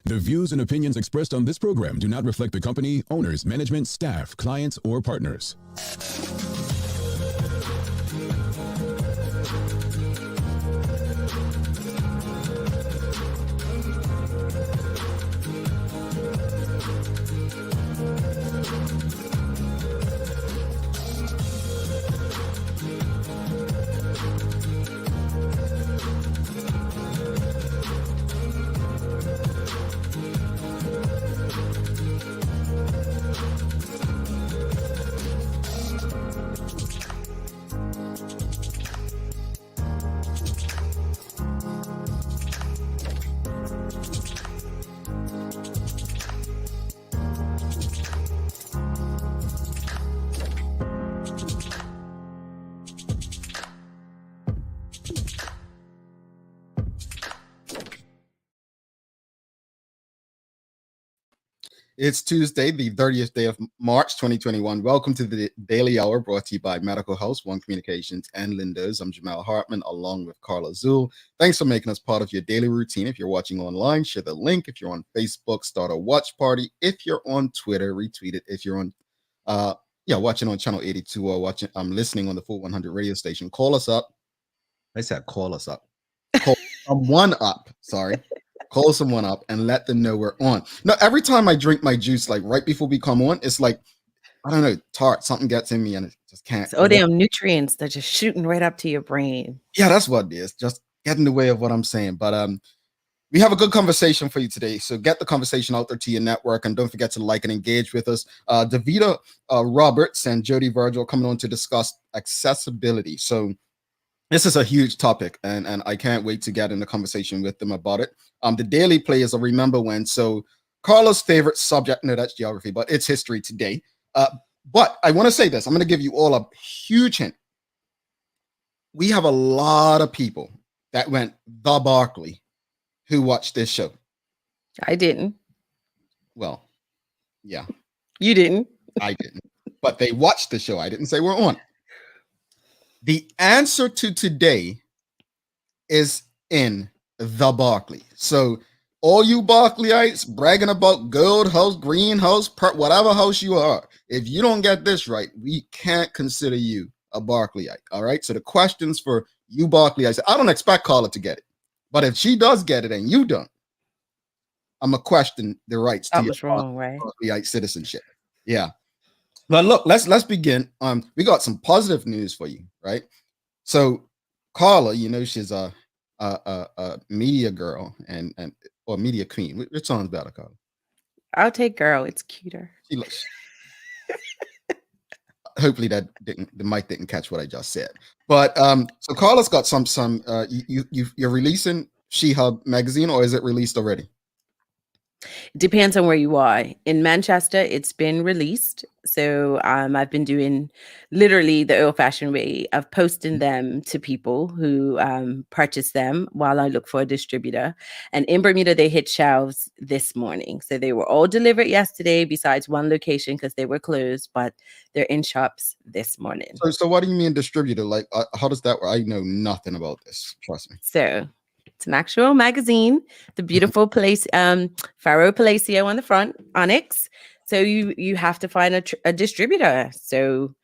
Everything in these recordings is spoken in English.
The views and opinions expressed on this program do not reflect the company, owners, management, staff, clients, or partners. It's Tuesday, the 30th day of March, 2021. Welcome to the Daily Hour brought to you by Medical House, One Communications, and Lindo's. I'm Jamal Hartman along with Carla Zul. Thanks for making us part of your daily routine. If you're watching online, share the link. If you're on Facebook, start a watch party. If you're on Twitter, retweet it. If you're on watching on channel 82 or listening on the Full 100 radio station, call us up. I said call us up. Call someone up. Sorry. Call someone up and let them know we're on. Now, every time I drink my juice, like right before we come on, it's like, I don't know, tart, something gets in me and it just can't. So damn nutrients that just shooting right up to your brain. Yeah, that's what it is. Just get in the way of what I'm saying. But we have a good conversation for you today. So get the conversation out there to your network and don't forget to like and engage with us. Davida Roberts and Jody Virgil coming on to discuss accessibility. So this is a huge topic, and I can't wait to get in the conversation with them about it. The daily play is a remember when. So Carla's favorite subject, no, that's geography, but it's history today. But I want to say this. I'm going to give you all a huge hint. We have a lot of people that went the Barkley who watched this show. I didn't. Well, yeah. You didn't. I didn't. But they watched the show. I didn't say we're on. The answer to today is in the Barkley. So all you Barkleyites bragging about gold house, green house, whatever house you are, if you don't get this right, we can't consider you a Barkleyite. All right. So the questions for you Barkleyites, I don't expect Carla to get it, but if she does get it and you don't, I'm gonna question the rights to your Barkleyite citizenship. Yeah. But look, let's begin. We got some positive news for you, right? So Carla, you know, she's a media girl or media queen. Which sounds better, Carla? I'll take girl. It's cuter. She looks. Hopefully the mic didn't catch what I just said. But so Carla's got some you're releasing She-Hub magazine, or is it released already? Depends on where you are. In Manchester, it's been released. So I've been doing literally the old-fashioned way of posting them to people who purchase them while I look for a distributor. And in Bermuda, they hit shelves this morning. So they were all delivered yesterday besides one location because they were closed, but they're in shops this morning. So what do you mean distributor? Like, how does that work? I know nothing about this. Trust me. So it's an actual magazine, the beautiful place, Faro Palacio on the front, Onyx. So you have to find a distributor. So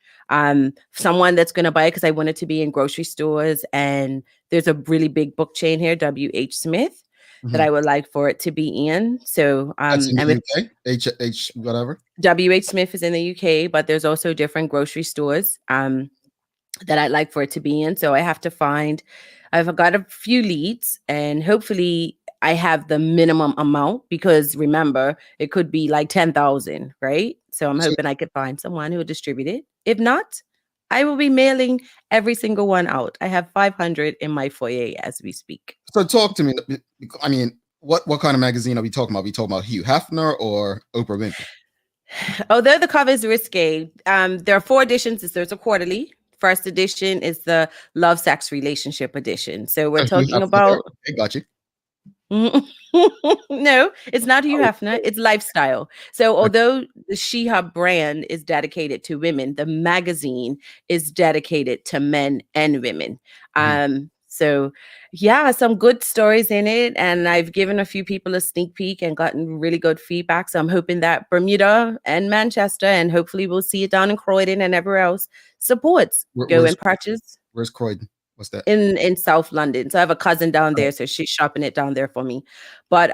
someone that's going to buy it, because I want it to be in grocery stores. And there's a really big book chain here, W.H. Smith, that I would like for it to be in. So that's in the UK? H whatever? W.H. Smith is in the UK, but there's also different grocery stores that I'd like for it to be in. So I have to find, I've got a few leads, and hopefully I have the minimum amount, because remember, it could be like 10,000, right? So I'm hoping I could find someone who will distribute it. If not, I will be mailing every single one out. I have 500 in my foyer as we speak. So talk to me. I mean, what kind of magazine are we talking about? Are we talking about Hugh Hefner or Oprah Winfrey? Although the cover is risque, there are 4 editions. There's a quarterly. First edition is the Love, Sex, Relationship edition. So we're talking about... I got you. No, it's not Hugh Hefner. It's lifestyle. So although the She-Hub brand is dedicated to women, the magazine is dedicated to men and women. So So yeah, some good stories in it. And I've given a few people a sneak peek and gotten really good feedback. So I'm hoping that Bermuda and Manchester, and hopefully we'll see it down in Croydon and everywhere else, supports. Go Where's and purchase where's Croydon? What's that? in South London. So I have a cousin down Oh, there, so she's shopping it down there for me. But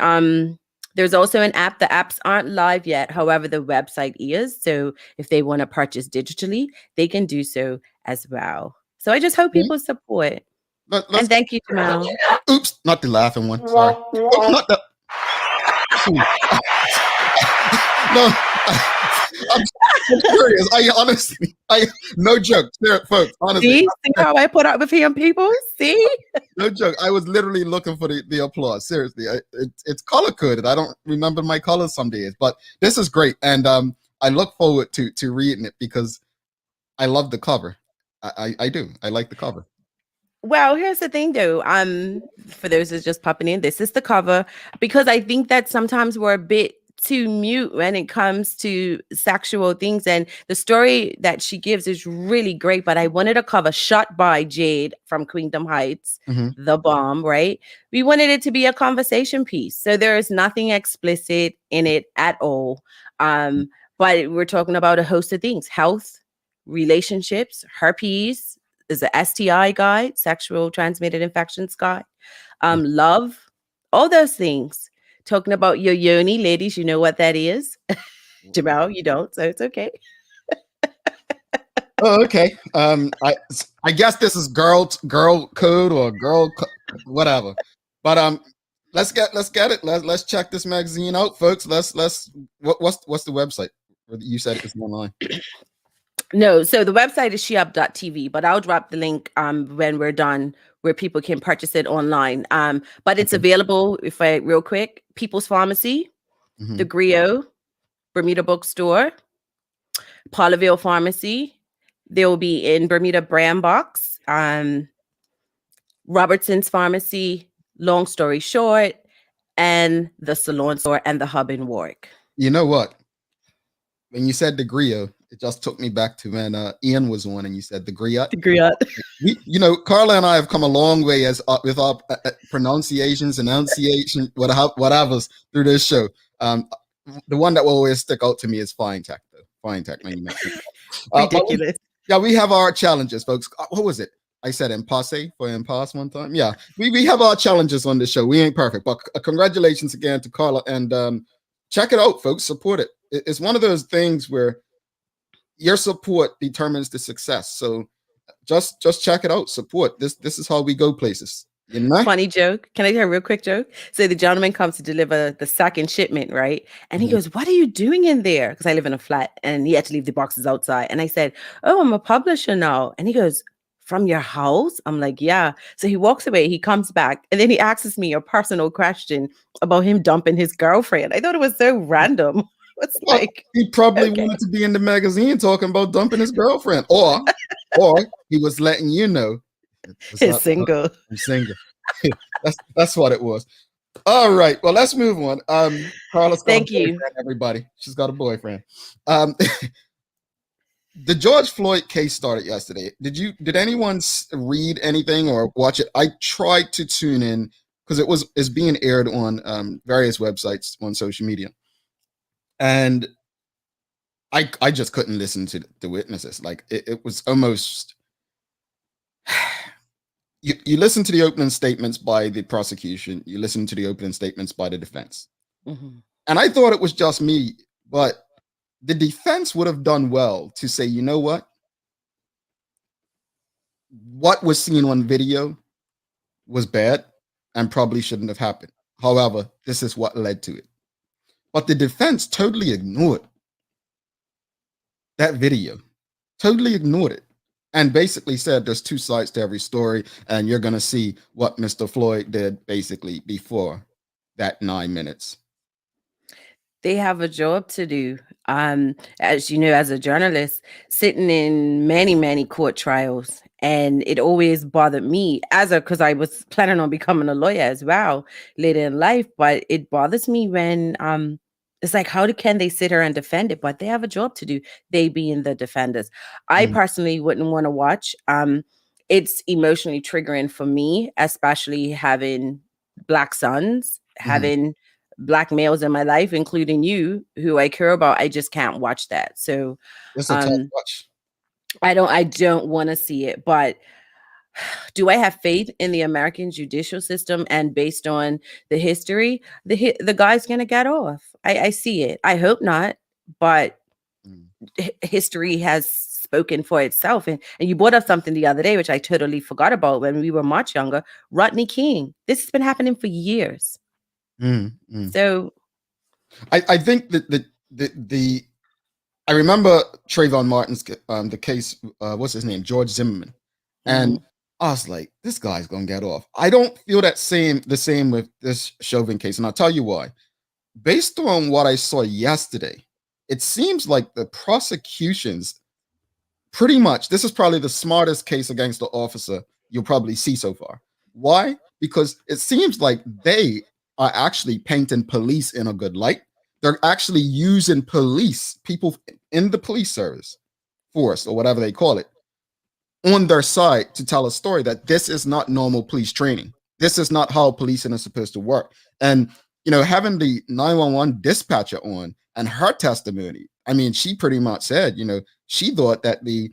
there's also an app. The apps aren't live yet. However, the website is. So if they want to purchase digitally, they can do so as well. So I just hope okay. people support. Let's And thank you, Jamal. oops, not the laughing one. Sorry. Oh, not the no. I'm serious. No joke, folks. Honestly, See how I put up with him, people? See? no joke. I was literally looking for the applause. Seriously, it's color coded. I don't remember my colors some days, but this is great, and I look forward to reading it because I love the cover. I do. I like the cover. Well, here's the thing though. For those who's just popping in, this is the cover because I think that sometimes we're a bit too mute when it comes to sexual things. And the story that she gives is really great. But I wanted a cover shot by Jade from Queendom Heights, The Bomb, right? We wanted it to be a conversation piece. So there is nothing explicit in it at all. But we're talking about a host of things: health, relationships, herpes. Is a STI guide, sexual transmitted infections guide, love, all those things. Talking about your yoni, ladies, you know what that is. Jamal, you don't, so it's okay. Oh, okay. I guess this is girl code or whatever. But let's get it. Let's check this magazine out, folks. What's the website? You said it's online. No, so the website is sheup.tv, but I'll drop the link when we're done where people can purchase it online. But it's available, real quick, People's Pharmacy, The Griot, Bermuda Bookstore, Paulaville Pharmacy. They will be in Bermuda Brand Box, Robertson's Pharmacy, Long Story Short, and the Salon Store and the Hub in Warwick. You know what? When you said the Griot, it just took me back to when Ian was on and you said the Griot. The Griot. Carla and I have come a long way with our pronunciations, enunciation, whatever through this show. The one that will always stick out to me is Fine Tech, though. Fine Tech. Ridiculous. We have our challenges, folks. What was it? I said impasse for impasse one time. Yeah, we have our challenges on this show. We ain't perfect, but congratulations again to Carla, and check it out, folks. Support it. It's one of those things where your support determines the success. So just check it out. Support this. This is how we go places. You know? Funny joke. Can I tell a real quick joke? So the gentleman comes to deliver the second shipment, right? And he goes, "What are you doing in there?" Because I live in a flat and he had to leave the boxes outside. And I said, "Oh, I'm a publisher now." And he goes, "From your house?" I'm like, "Yeah." So he walks away, he comes back, and then he asks me a personal question about him dumping his girlfriend. I thought it was so random. It's like he probably wanted to be in the magazine talking about dumping his girlfriend, or he was letting you know he's single. I'm single. that's what it was. All right, well, let's move on. Carla's got Thank a boyfriend, you. everybody. She's got a boyfriend. The George Floyd case started yesterday. Did anyone read anything or watch it? I tried to tune in because it's being aired on various websites on social media. And I just couldn't listen to the witnesses. Like it was almost you listen to the opening statements by the prosecution, you listen to the opening statements by the defense. And I thought it was just me, but the defense would have done well to say, you know what was seen on video was bad and probably shouldn't have happened. However, this is what led to it. But the defense totally ignored that video, totally ignored it, and basically said there's two sides to every story, and you're going to see what Mr. Floyd did basically before that 9 minutes. They have a job to do. As you know, as a journalist, sitting in many, many court trials, and it always bothered me because I was planning on becoming a lawyer as well later in life, but it bothers me when it's like, how can they sit here and defend it? But they have a job to do, they being the defenders. I personally wouldn't want to watch it's emotionally triggering for me, especially having Black sons, Mhm. having Black males in my life, including you, who I care about. I just can't watch that. So It's a tough um watch. I don't want to see it. But do I have faith in the American judicial system? And based on the history, the guy's gonna get off. I see it. I hope not, but Mm. history has spoken for itself. And you brought up something the other day, which I totally forgot about when we were much younger. Rodney King. This has been happening for years. Mm, mm. So I think that the I remember Trayvon Martin's the case. What's his name? George Zimmerman, and mhm. I was like, this guy's gonna get off. I don't feel the same with this Chauvin case, and I'll tell you why. Based on what I saw yesterday, it seems like the prosecutions pretty much this is probably the smartest case against the officer you'll probably see so far. Why? Because it seems like they are actually painting police in a good light. They're actually using people in the police service force or whatever they call it, on their side to tell a story that this is not normal police training. This is not how policing is supposed to work. And having the 911 dispatcher on and her testimony, I mean, she pretty much said, she thought that the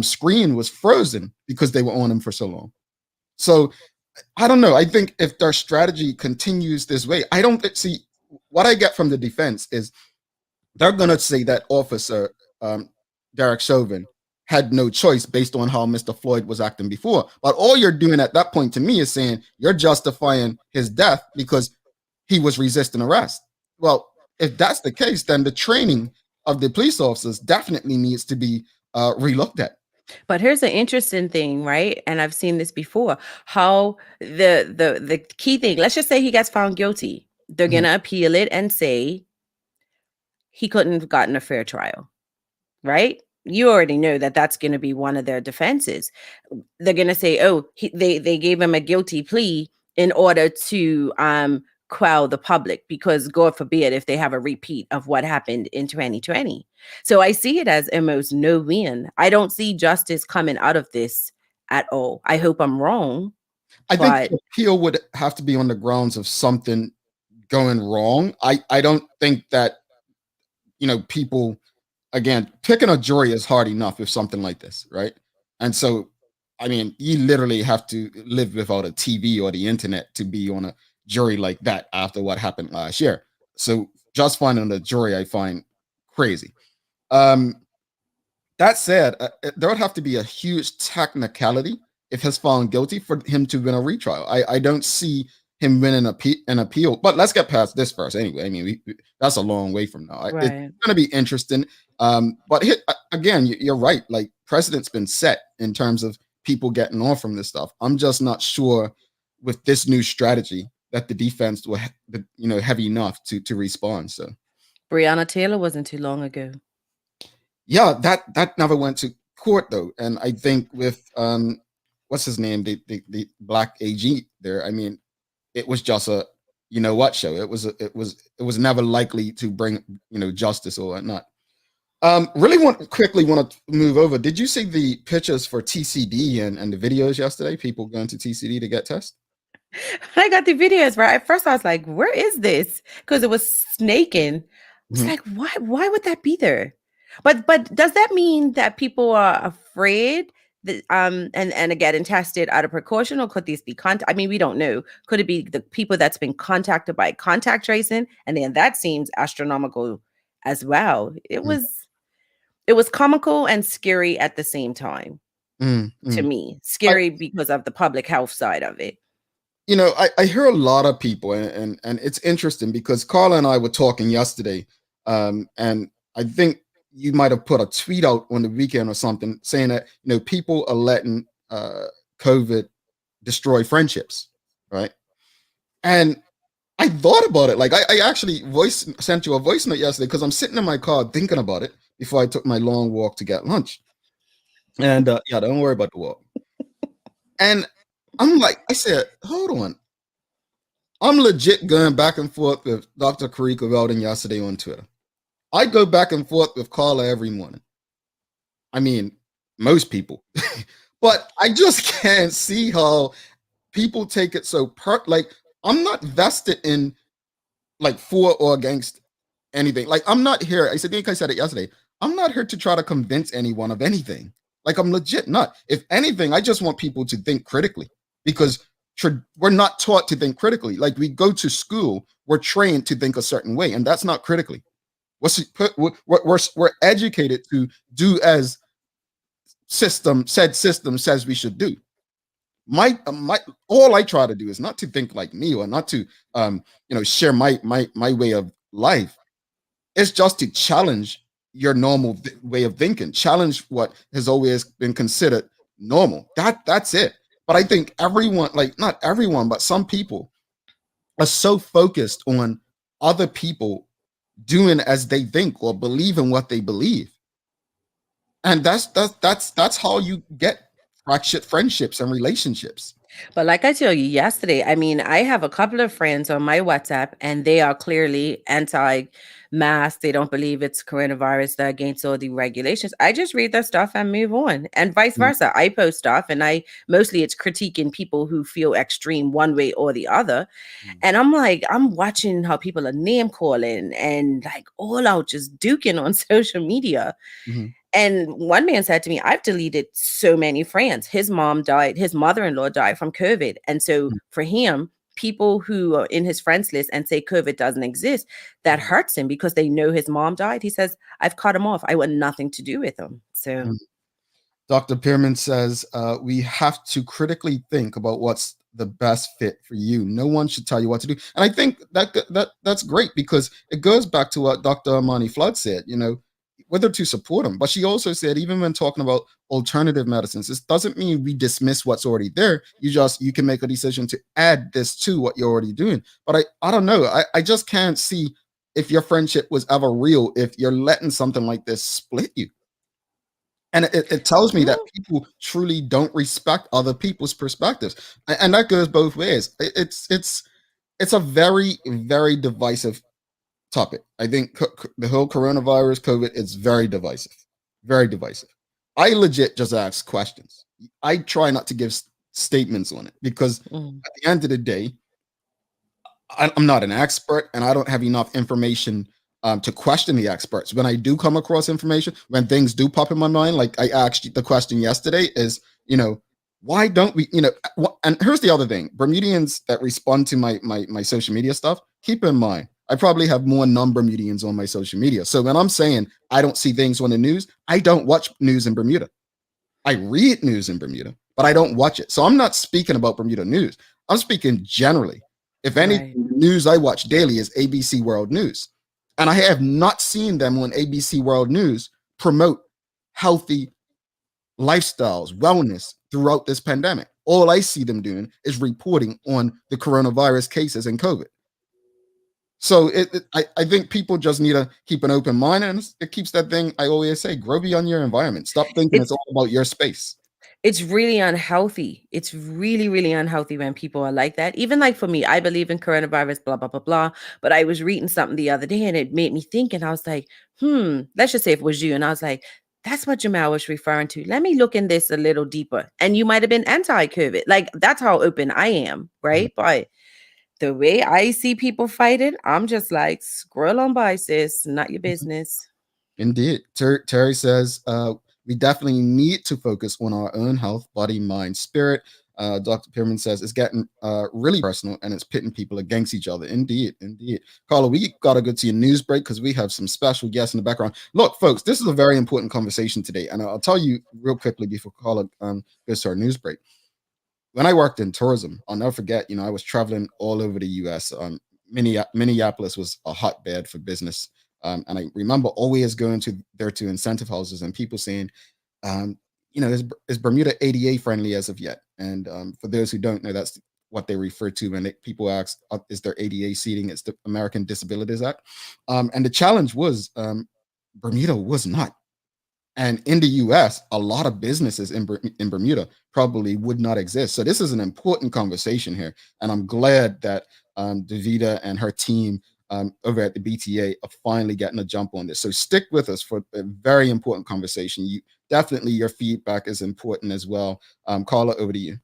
screen was frozen because they were on him for so long. So I don't know. I think if their strategy continues this way, I don't see what I get from the defense is they're going to say that officer Derek Chauvin had no choice based on how Mr. Floyd was acting before. But all you're doing at that point to me is saying you're justifying his death because he was resisting arrest. Well, if that's the case, then the training of the police officers definitely needs to be relooked at. But here's an interesting thing, right? And I've seen this before. How the key thing, let's just say he gets found guilty. They're Mhm. gonna appeal it and say he couldn't have gotten a fair trial, right? You already know that that's going to be one of their defenses. They're going to say, "Oh, they gave him a guilty plea in order to quell the public, because God forbid if they have a repeat of what happened in 2020." So I see it as almost no win. I don't see justice coming out of this at all. I hope I'm wrong, I think but the appeal would have to be on the grounds of something going wrong. I don't think that people, again, picking a jury is hard enough with something like this, right? And so, I mean, you literally have to live without a TV or the internet to be on a jury like that after what happened last year. So just finding the jury, I find crazy. Um, that said, there would have to be a huge technicality if he's found guilty for him to win a retrial. I don't see him winning an appeal. But let's get past this first. Anyway, I mean, that's a long way from now. It's right. going to be interesting. But again, you're right. Like precedent's been set in terms of people getting off from this stuff. I'm just not sure with this new strategy that the defense will, heavy enough to respond. So Breonna Taylor wasn't too long ago. yeah, that never went to court though, and I think with what's his name, the black AG there. I mean, it was just a what show. It was never likely to bring justice or whatnot. Really quickly want to move over. Did you see the pictures for TCD and the videos yesterday? People going to TCD to get tests. I got the videos, right? At first I was like, where is this? Because it was snaking. It's Mhm. like, why would that be there? But does that mean that people are afraid that and are getting tested out of precaution, or could these be I mean, we don't know. Could it be the people that's been contacted by contact tracing? And then that seems astronomical as well. It was comical and scary at the same time Mm, to mm. me. I, Scary because of the public health side of it. I hear a lot of people, and it's interesting because Carla and I were talking yesterday, and I think you might have put a tweet out on the weekend or something saying that people are letting COVID destroy friendships, right? And I thought about it. Like I actually sent you a voice note yesterday because I'm sitting in my car thinking about it before I took my long walk to get lunch. And yeah, don't worry about the walk. And I'm like, I said, hold on. I'm legit going back and forth with Dr. Karika Weldon yesterday on Twitter. I go back and forth with Carla every morning. I mean, most people. But I just can't see how people take it so like I'm not vested in like for or against anything. Like I'm not here. I think I said it yesterday. I'm not here to try to convince anyone of anything. Like I'm legit not. If anything, I just want people to think critically because we're not taught to think critically. Like we go to school, we're trained to think a certain way, and that's not critically. We're educated to do as system says we should do. My all I try to do is not to think like me or not to share my way of life. It's just to challenge your normal way of thinking, challenge what has always been considered normal. That's it. But I think everyone, like not everyone, but some people are so focused on other people doing as they think or believe in what they believe. And that's how you get fractured friendships and relationships. But like I tell you yesterday, I mean, I have a couple of friends on my WhatsApp and they are clearly anti-mask. They don't believe it's coronavirus. They're against all the regulations. I just read their stuff and move on, and vice versa. I post stuff and I mostly it's critiquing people who feel extreme one way or the other. And I'm like, I'm watching how people are name calling and like all out just duking on social media. Mhm. And one man said to me, I've deleted so many friends. His mom died, his mother-in-law died from COVID. And so for him, people who are in his friends list and say COVID doesn't exist, that hurts him because they know his mom died. He says, I've cut him off. I want nothing to do with him. So Dr. Pierman says we have to critically think about what's the best fit for you. No one should tell you what to do. And I think that's great because it goes back to what Dr. Amani Flood said, whether to support him. But she also said, even when talking about alternative medicines, this doesn't mean we dismiss what's already there. You can make a decision to add this to what you're already doing. But I don't know. I just can't see if your friendship was ever real, if you're letting something like this split you. And it tells me that people truly don't respect other people's perspectives, and that goes both ways. It's a very, very divisive topic. I think the whole coronavirus, COVID, it's very divisive, very divisive. I legit just ask questions. I try not to give statements on it because at the end of the day, I'm not an expert and I don't have enough information to question the experts. When I do come across information, when things do pop in my mind, like I asked the question yesterday is, why don't we, and here's the other thing, Bermudians that respond to my social media stuff, keep in mind, I probably have more non-Bermudians on my social media. So when I'm saying I don't see things on the news, I don't watch news in Bermuda. I read news in Bermuda, but I don't watch it. So I'm not speaking about Bermuda news. I'm speaking generally. If any news I watch daily is ABC World News. And I have not seen them on ABC World News promote healthy lifestyles, wellness throughout this pandemic. All I see them doing is reporting on the coronavirus cases and COVID. So I think people just need to keep an open mind, and it keeps that thing I always say, grow beyond your environment. Stop thinking it's all about your space. It's really unhealthy. It's really, really unhealthy when people are like that. Even like for me, I believe in coronavirus, blah, blah, blah, blah. But I was reading something the other day and it made me think, and I was like, let's just say it was you. And I was like, that's what Jamal was referring to. Let me look in this a little deeper. And you might have been anti-COVID. Like that's how open I am, right? But the way I see people fight it, I'm just like, scroll on by, sis. Not your business. Indeed. Terry says, we definitely need to focus on our own health, body, mind, spirit. Dr. Pierman says it's getting really personal and it's pitting people against each other. Indeed. Carla, we got to go to your news break because we have some special guests in the background. Look, folks, this is a very important conversation today. And I'll tell you real quickly before Carla goes to our news break. When I worked in tourism, I'll never forget, I was traveling all over the U.S. Minneapolis was a hotbed for business. And I remember always going to incentive houses and people saying, is Bermuda ADA friendly as of yet? And for those who don't know, that's what they refer to when people ask, is there ADA seating? It's the American Disabilities Act. And the challenge was Bermuda was not. And in the US, a lot of businesses in Bermuda probably would not exist. So this is an important conversation here. And I'm glad that Davida and her team over at the BTA are finally getting a jump on this. So stick with us for a very important conversation. Definitely your feedback is important as well. Carla, over to you.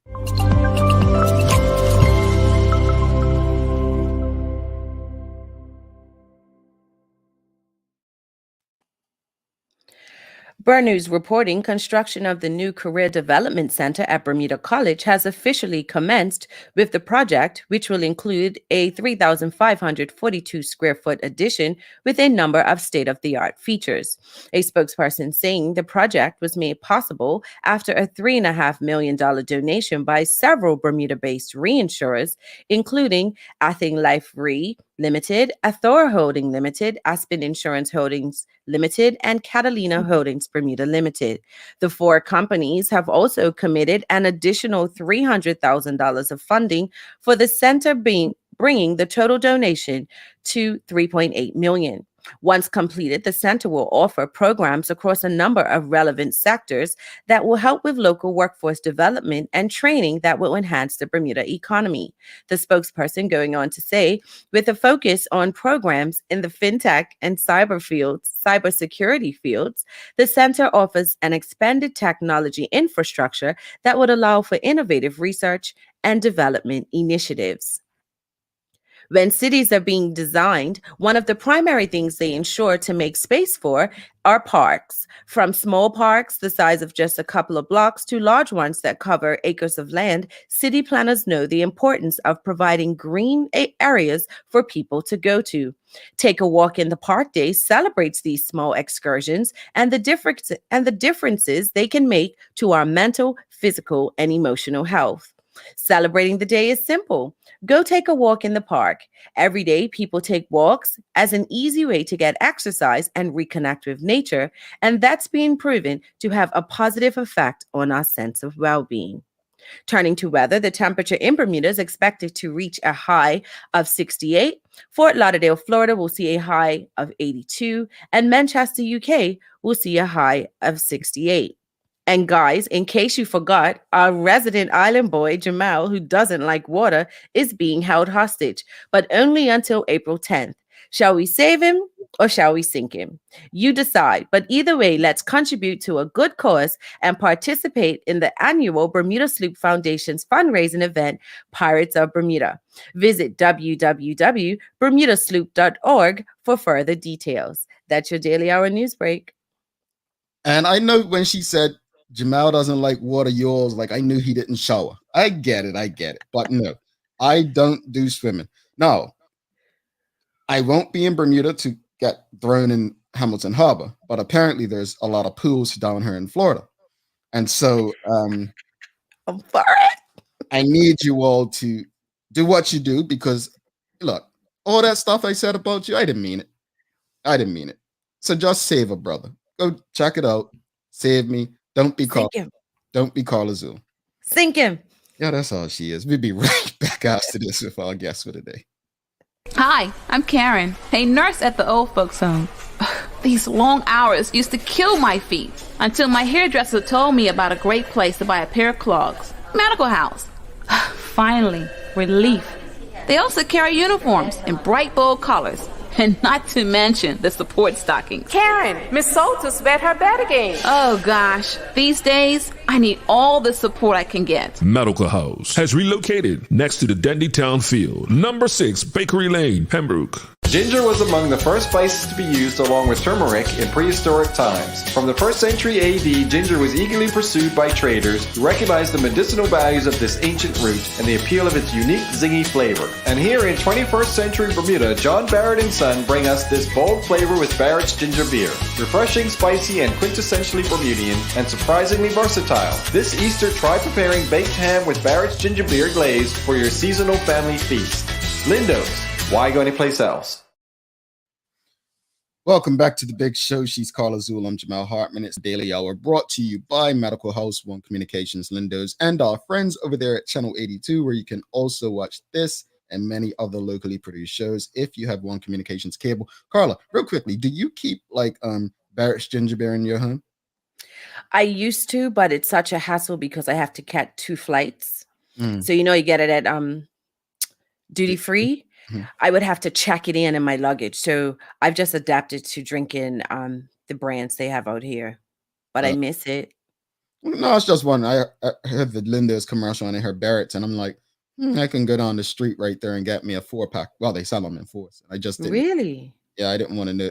News reporting construction of the new Career Development Center at Bermuda College has officially commenced with the project, which will include a 3,542 square foot addition with a number of state-of-the-art features. A spokesperson saying the project was made possible after a $3.5 million donation by several Bermuda-based reinsurers, including Athing Life Re Limited, Athora Holding Limited, Aspen Insurance Holdings Limited, and Catalina Holdings Bermuda Limited. The four companies have also committed an additional $300,000 of funding for the center, bringing the total donation to $3.8 million. Once completed, the center will offer programs across a number of relevant sectors that will help with local workforce development and training that will enhance the Bermuda economy. The spokesperson going on to say, with a focus on programs in the fintech and cybersecurity fields, the center offers an expanded technology infrastructure that would allow for innovative research and development initiatives. When cities are being designed, one of the primary things they ensure to make space for are parks. From small parks the size of just a couple of blocks to large ones that cover acres of land, city planners know the importance of providing green areas for people to go to. Take a Walk in the Park Day celebrates these small excursions and the differences they can make to our mental, physical, and emotional health. Celebrating the day is simple. Go take a walk in the park. Every day, people take walks as an easy way to get exercise and reconnect with nature, and that's being proven to have a positive effect on our sense of well-being. Turning to weather, the temperature in Bermuda is expected to reach a high of 68. Fort Lauderdale, Florida will see a high of 82, and Manchester, UK will see a high of 68. And guys, in case you forgot, our resident island boy, Jamal, who doesn't like water, is being held hostage, but only until April 10th. Shall we save him or shall we sink him? You decide. But either way, let's contribute to a good cause and participate in the annual Bermuda Sloop Foundation's fundraising event, Pirates of Bermuda. Visit www.bermudasloop.org for further details. That's your Daily Hour news break. And I know when she said, Jamal doesn't like water, yours, like I knew he didn't shower. I get it. But no, I don't do swimming. No, I won't be in Bermuda to get thrown in Hamilton Harbor, but apparently there's a lot of pools down here in Florida. And so I'm for it. I need you all to do what you do because look, all that stuff I said about you, I didn't mean it. So just save a brother. Go check it out. Save me. Don't be Carla Azul. Sink him. Yeah, that's all she is. We'll be right back after this with our guest for today. Hi, I'm Karen, a nurse at the old folks home. These long hours used to kill my feet until my hairdresser told me about a great place to buy a pair of clogs. Medical House. Finally, relief. They also carry uniforms in bright, bold colors. And not to mention the support stockings. Karen, Miss Soltis bet her bet again. Oh gosh, these days, I need all the support I can get. Medical House has relocated next to the Dandytown Field, number 6 Bakery Lane, Pembroke. Ginger was among the first spices to be used along with turmeric in prehistoric times. From the 1st century AD, ginger was eagerly pursued by traders who recognized the medicinal values of this ancient root and the appeal of its unique zingy flavor. And here in 21st century Bermuda, John Barrett and Son bring us this bold flavor with Barrett's Ginger Beer. Refreshing, spicy, and quintessentially Bermudian, and surprisingly versatile. This Easter, try preparing baked ham with Barrett's Ginger Beer glaze for your seasonal family feast. Lindo's. Why go anyplace else? Welcome back to the big show. She's Carla Azul. I'm Jamal Hartman. It's Daily Hour brought to you by Medical House, One Communications, Lindo's, and our friends over there at Channel 82, where you can also watch this and many other locally produced shows if you have One Communications cable. Carla, real quickly, do you keep like Barrett's Ginger Beer in your home? I used to, but it's such a hassle because I have to catch 2 flights. So you get it at duty free. I would have to check it in my luggage. So I've just adapted to drinking the brands they have out here, but I miss it. No, it's just one. I heard the Linda's commercial and I heard Barrett's, and I'm like, I can go down the street right there and get me a 4-pack. Well, they sell them in 4s. I just didn't. Really? Yeah, I didn't want to know.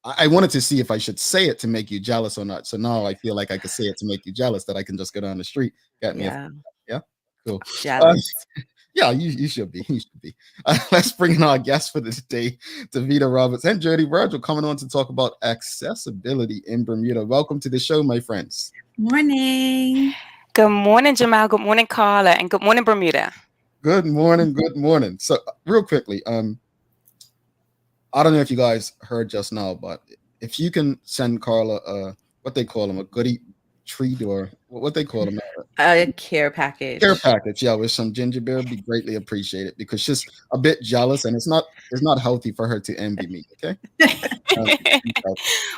I wanted to see if I should say it to make you jealous or not. So now I feel like I could say it to make you jealous, that I can just go down the street, get me a. Yeah, cool. Jealous. Yeah, you should be. You should be. Let's bring in our guest for this day, Davida Roberts and Jody Virgil, coming on to talk about accessibility in Bermuda. Welcome to the show, my friends. Morning. Good morning, Jamal. Good morning, Carla. And good morning, Bermuda. Good morning. Good morning. So real quickly, I don't know if you guys heard just now, but if you can send Carla what they call them, a goodie treat, or what they call them, a care package. Care package, yeah, with some ginger beer, would be greatly appreciated, because she's a bit jealous, and it's not healthy for her to envy me. Okay.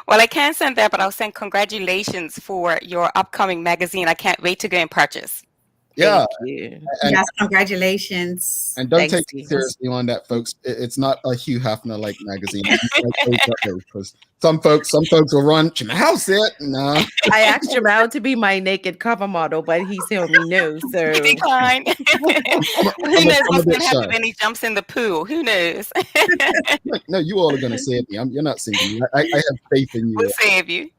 Well, I can't send that, but I'll send congratulations for your upcoming magazine. I can't wait to go and purchase. Yeah. Thank you. Yes, congratulations. And don't take it seriously on that, folks. It's not a Hugh Hefner like magazine. Because some folks will run. Jamal said no. I asked Jamal to be my naked cover model, but he told me no. So decline. Who knows what's going to happen when he jumps in the pool? Who knows? No, you all are going to save me. You're not saving me. I have faith in you. We'll save you.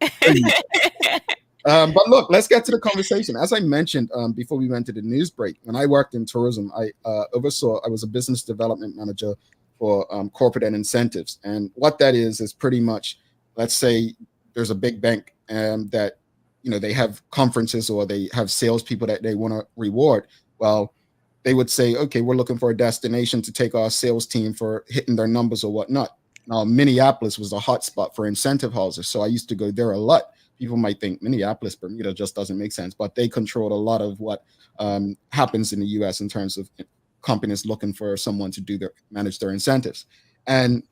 But look, let's get to the conversation. As I mentioned before we went to the news break, when I worked in tourism, I was a business development manager for corporate and incentives. And what that is pretty much, let's say there's a big bank that, they have conferences or they have salespeople that they want to reward. Well, they would say, okay, we're looking for a destination to take our sales team for hitting their numbers or whatnot. Now, Minneapolis was a hot spot for incentive houses. So I used to go there a lot. People might think Minneapolis, Bermuda just doesn't make sense, but they control a lot of what happens in the U.S. in terms of companies looking for someone to manage their incentives. And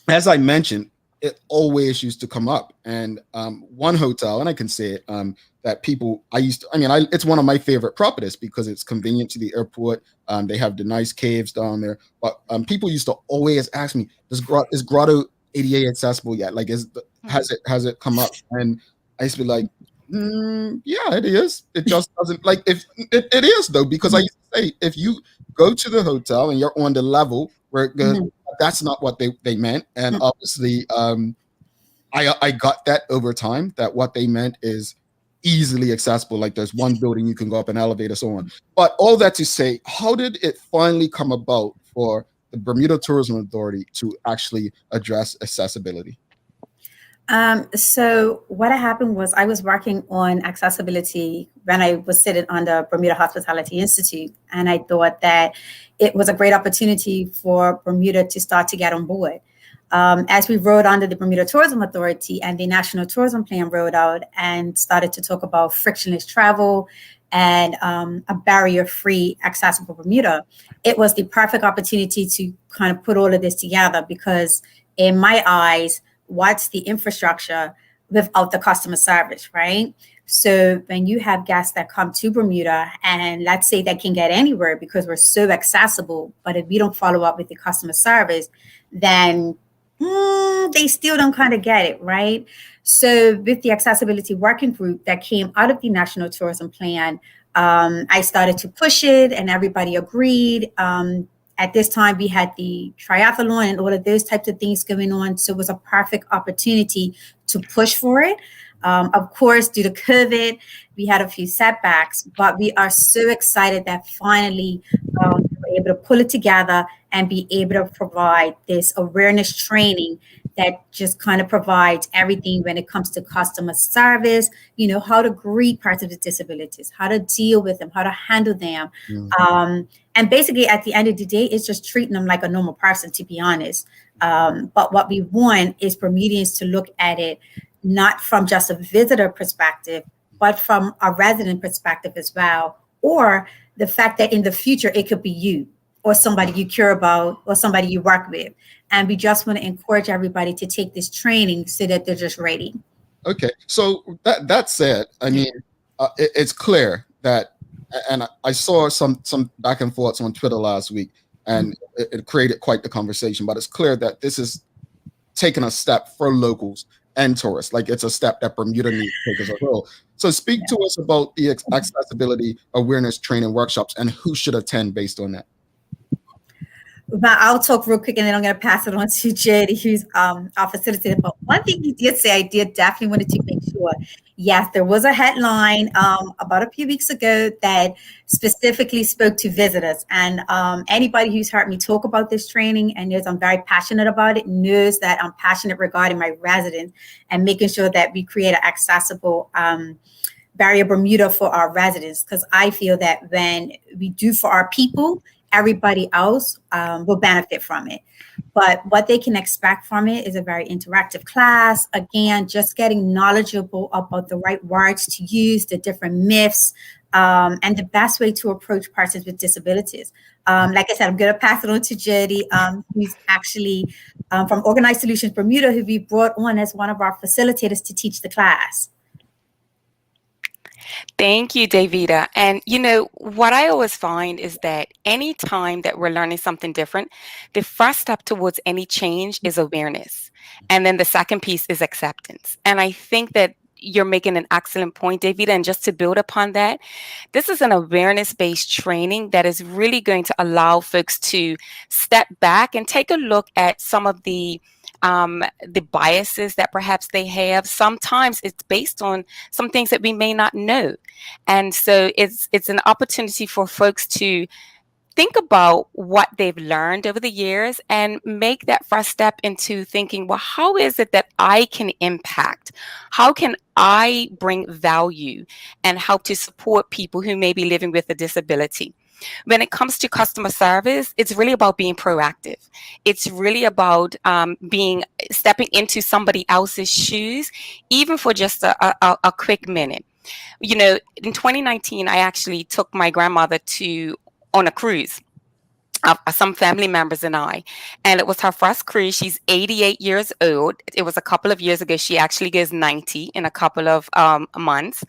as I mentioned, it always used to come up. And one hotel, and I can say it, that people it's one of my favorite properties because it's convenient to the airport. They have the nice caves down there. But people used to always ask me, is Grotto ADA accessible yet? Like, has it come up? And I used to be like, yeah, it is. It just doesn't, like, if it is though, because I used to say, if you go to the hotel and you're on the level where it goes, that's not what they meant. And obviously, I got that over time, that what they meant is easily accessible. Like, there's one building you can go up an elevator, so on. But all that to say, how did it finally come about for the Bermuda Tourism Authority to actually address accessibility? So what happened was I was working on accessibility when I was sitting on the Bermuda Hospitality Institute, and I thought that it was a great opportunity for Bermuda to start to get on board. As we rode under the Bermuda Tourism Authority and the National Tourism Plan rolled out and started to talk about frictionless travel and a barrier-free, accessible Bermuda, it was the perfect opportunity to kind of put all of this together, because in my eyes, what's the infrastructure without the customer service, right? So when you have guests that come to Bermuda, and let's say they can get anywhere because we're so accessible, but if we don't follow up with the customer service, then they still don't kind of get it, right? So with the accessibility working group that came out of the National Tourism Plan, I started to push it and everybody agreed. At this time, we had the triathlon and all of those types of things going on. So it was a perfect opportunity to push for it. Of course, due to COVID, we had a few setbacks, but we are so excited that finally we were able to pull it together and be able to provide this awareness training that just kind of provides everything when it comes to customer service, how to greet persons with disabilities, how to deal with them, how to handle them. And basically, at the end of the day, it's just treating them like a normal person, to be honest. But what we want is Bermudians to look at it not from just a visitor perspective, but from a resident perspective as well, or the fact that in the future, it could be you or somebody you care about or somebody you work with. And we just want to encourage everybody to take this training so that they're just ready. Okay. So that said, I mean, it's clear that, and I saw some back and forths on Twitter last week, and it created quite the conversation. But it's clear that this is taking a step for locals and tourists. Like it's a step that Bermuda needs to take as a whole. So speak to us about the accessibility awareness training workshops and who should attend based on that. But I'll talk real quick and then I'm going to pass it on to Jody, who's our facilitator. But one thing you did say, I did definitely wanted to make sure. Yes, there was a headline about a few weeks ago that specifically spoke to visitors. And anybody who's heard me talk about this training and knows I'm very passionate about it knows that I'm passionate regarding my residents and making sure that we create an accessible Barrier Bermuda for our residents. Because I feel that when we do for our people, everybody else will benefit from it. But what they can expect from it is a very interactive class. Again, just getting knowledgeable about the right words to use, the different myths, and the best way to approach persons with disabilities. Like I said, I'm going to pass it on to Jody, who's actually from Organized Solutions Bermuda, who we brought on as one of our facilitators to teach the class. Thank you, Davida. And what I always find is that any time that we're learning something different, the first step towards any change is awareness. And then the second piece is acceptance. And I think that you're making an excellent point, Davida. And just to build upon that, this is an awareness-based training that is really going to allow folks to step back and take a look at some of the biases that perhaps they have. Sometimes it's based on some things that we may not know. And so it's an opportunity for folks to think about what they've learned over the years and make that first step into thinking, well, how is it that I can impact? How can I bring value and help to support people who may be living with a disability? When it comes to customer service, it's really about being proactive. It's really about stepping into somebody else's shoes, even for just a quick minute. In 2019, I actually took my grandmother on a cruise. Some family members and I, and it was her first cruise. She's 88 years old. It was a couple of years ago. She actually goes 90 in a couple of months.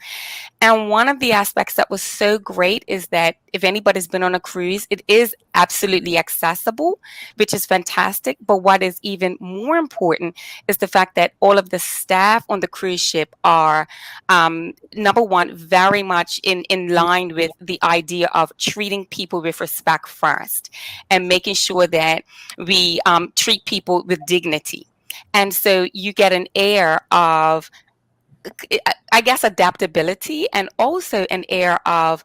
And one of the aspects that was so great is that if anybody's been on a cruise, it is absolutely accessible, which is fantastic. But what is even more important is the fact that all of the staff on the cruise ship are, number one, very much in line with the idea of treating people with respect first and making sure that we treat people with dignity. And so you get an air of, I guess, adaptability, and also an air of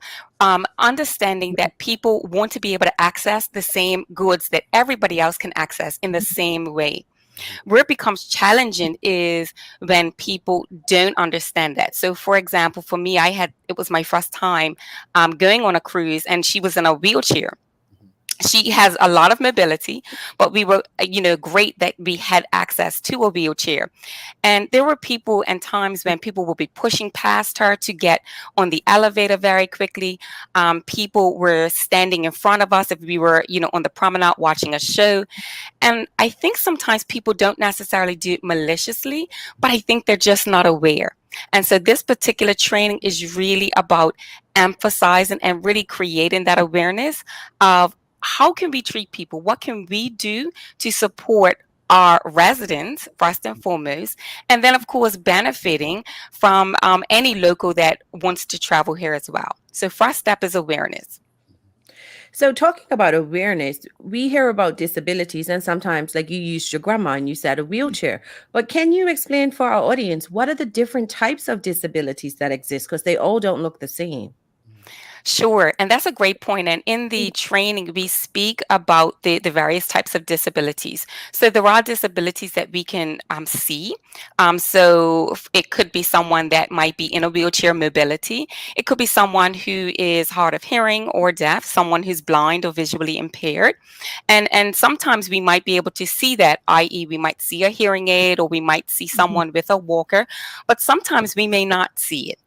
understanding that people want to be able to access the same goods that everybody else can access in the same way. Where it becomes challenging is when people don't understand that. So, for example, for me, it was my first time going on a cruise, and she was in a wheelchair. She has a lot of mobility, but we were, great that we had access to a wheelchair. And there were people and times when people would be pushing past her to get on the elevator very quickly. People were standing in front of us if we were, on the promenade watching a show. And I think sometimes people don't necessarily do it maliciously, but I think they're just not aware. And so this particular training is really about emphasizing and really creating that awareness of how can we treat people? What can we do to support our residents, first and foremost, and then, of course, benefiting from any local that wants to travel here as well. So first step is awareness. So talking about awareness, we hear about disabilities, and sometimes, like you used your grandma and you said a wheelchair. But can you explain for our audience, what are the different types of disabilities that exist? Because they all don't look the same. Sure. And that's a great point. And in the training, we speak about the various types of disabilities. So there are disabilities that we can see. So it could be someone that might be in a wheelchair mobility. It could be someone who is hard of hearing or deaf, someone who's blind or visually impaired. And sometimes we might be able to see that, i.e. we might see a hearing aid or we might see someone with a walker, but sometimes we may not see it.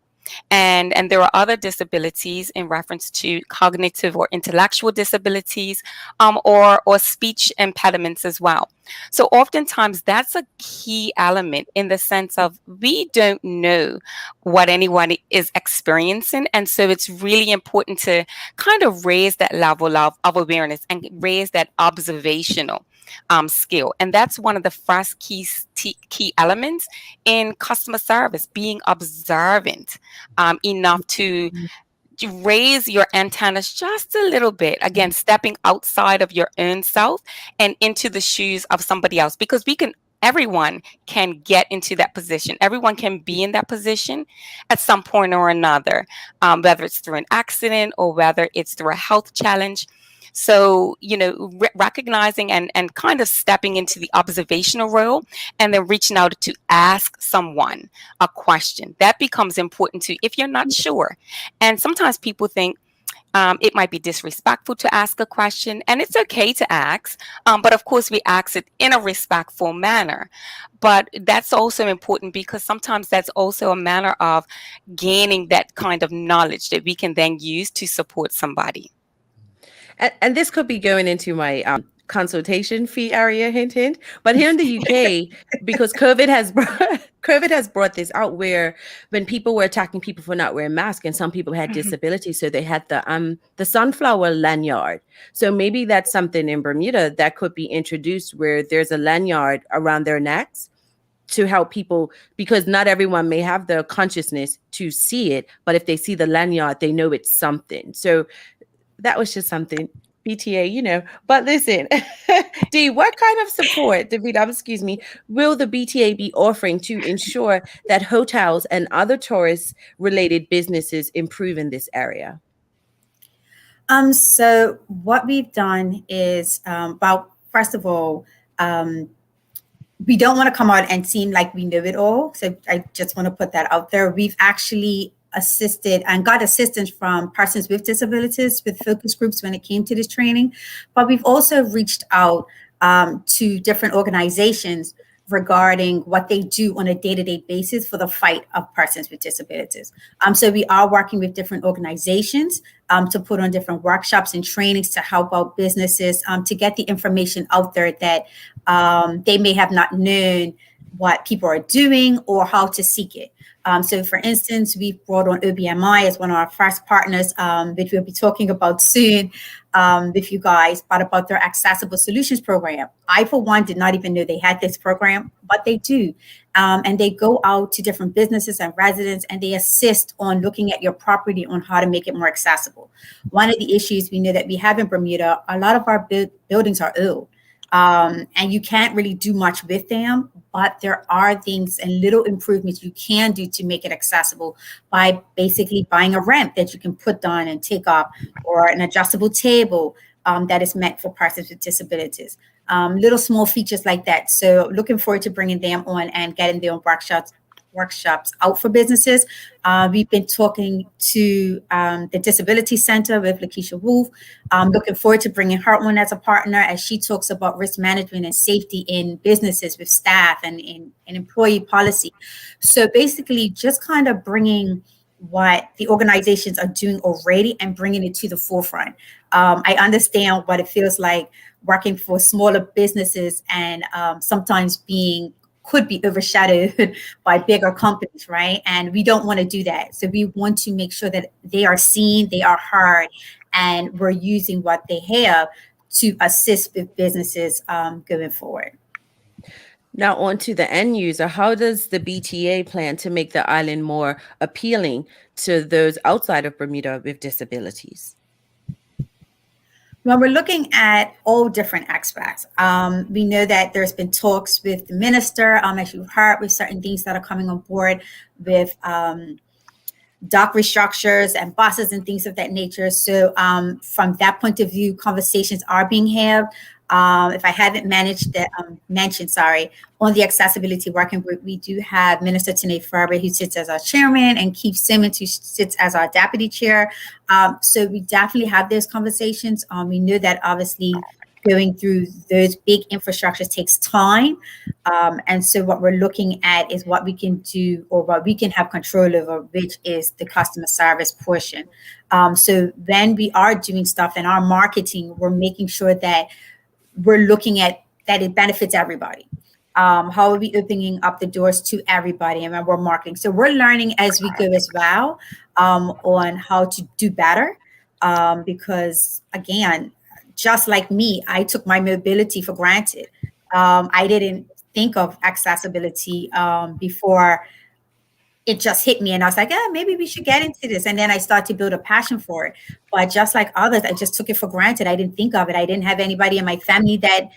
And there are other disabilities in reference to cognitive or intellectual disabilities, or speech impediments as well. So oftentimes that's a key element in the sense of we don't know what anyone is experiencing. And so it's really important to kind of raise that level of awareness and raise that observational skill. And that's one of the first key elements in customer service, being observant enough to raise your antennas just a little bit. Again, stepping outside of your own self and into the shoes of somebody else, because everyone can get into that position. Everyone can be in that position at some point or another, whether it's through an accident or whether it's through a health challenge. So, recognizing and kind of stepping into the observational role and then reaching out to ask someone a question. That becomes important too, if you're not sure. And sometimes people think it might be disrespectful to ask a question, and it's okay to ask. But of course, we ask it in a respectful manner. But that's also important because sometimes that's also a manner of gaining that kind of knowledge that we can then use to support somebody. And this could be going into my consultation fee area, hint, hint. But here in the UK, because COVID has brought this out, where when people were attacking people for not wearing masks, and some people had disabilities, so they had the sunflower lanyard. So maybe that's something in Bermuda that could be introduced, where there's a lanyard around their necks to help people, because not everyone may have the consciousness to see it, but if they see the lanyard, they know it's something. So that was just something, BTA, But listen, Dee, what kind of support, Davida, will the BTA be offering to ensure that hotels and other tourist-related businesses improve in this area? So what we've done is, first of all, we don't want to come out and seem like we know it all. So I just want to put that out there. We've actually assisted and got assistance from persons with disabilities with focus groups when it came to this training. But we've also reached out to different organizations regarding what they do on a day-to-day basis for the fight of persons with disabilities. So we are working with different organizations to put on different workshops and trainings to help out businesses to get the information out there that they may have not known what people are doing or how to seek it. So for instance, we've brought on OBMI as one of our first partners, which we'll be talking about soon with you guys, about their Accessible Solutions program. I, for one, did not even know they had this program, but they do. And they go out to different businesses and residents, and they assist on looking at your property on how to make it more accessible. One of the issues we know that we have in Bermuda, a lot of our buildings are old. And you can't really do much with them, but there are things and little improvements you can do to make it accessible by basically buying a ramp that you can put down and take up, or an adjustable table that is meant for persons with disabilities. Little small features like that. So looking forward to bringing them on and getting them workshops out for businesses. We've been talking to the Disability Center with Lakeisha Wolf. Looking forward to bringing her on as a partner as she talks about risk management and safety in businesses with staff and in employee policy. So basically just kind of bringing what the organizations are doing already and bringing it to the forefront. I understand what it feels like working for smaller businesses and sometimes could be overshadowed by bigger companies, right? And we don't want to do that. So we want to make sure that they are seen, they are heard, and we're using what they have to assist with businesses going forward. Now on to the end user. How does the BTA plan to make the island more appealing to those outside of Bermuda with disabilities? Well, we're looking at all different aspects. We know that there's been talks with the minister, as you've heard, with certain things that are coming on board with dock restructures and buses and things of that nature. So from that point of view, conversations are being held. If I haven't mentioned, on the accessibility working group, we do have Minister Tanae Farber, who sits as our chairman, and Keith Simmons, who sits as our deputy chair. So we definitely have those conversations. We know that obviously going through those big infrastructures takes time. And so what we're looking at is what we can do or what we can have control over, which is the customer service portion. So when we are doing stuff in our marketing, we're making sure that we're looking at that it benefits everybody. How are we opening up the doors to everybody and when we're marketing? So we're learning as we go as well, on how to do better. Because again, just like me, I took my mobility for granted. I didn't think of accessibility before it just hit me, and I was like, maybe we should get into this. And then I started to build a passion for it. But just like others, I just took it for granted. I didn't think of it. I didn't have anybody in my family that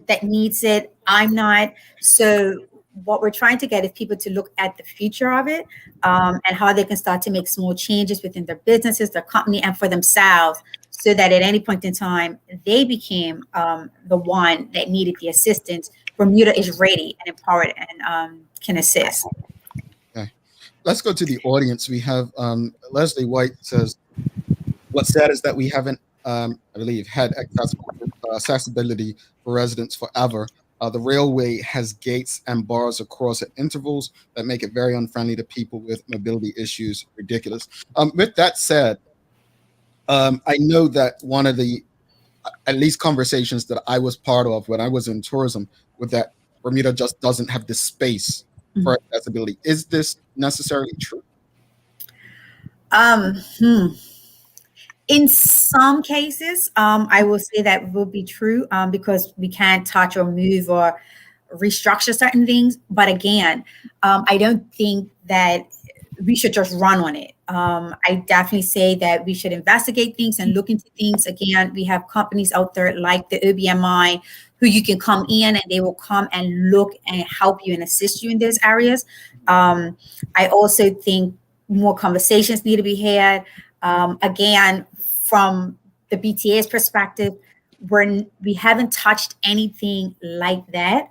that needs it. I'm not. So what we're trying to get is people to look at the future of it, and how they can start to make small changes within their businesses, their company, and for themselves, so that at any point in time they became the one that needed the assistance. Bermuda is ready and empowered and can assist. Okay. Let's go to the audience. We have Leslie White says, what's sad is that we haven't, I believe, had accessibility for residents forever. The railway has gates and bars across at intervals that make it very unfriendly to people with mobility issues. Ridiculous. With that said, I know that one of the, at least conversations that I was part of when I was in tourism, with that Bermuda just doesn't have the space for accessibility. Is this necessarily true? In some cases, I will say that will be true, because we can't touch or move or restructure certain things. But again, I don't think that we should just run on it. I definitely say that we should investigate things and look into things. Again, we have companies out there like the OBMI who you can come in and they will come and look and help you and assist you in those areas. I also think more conversations need to be had. Again, from the BTA's perspective, we haven't touched anything like that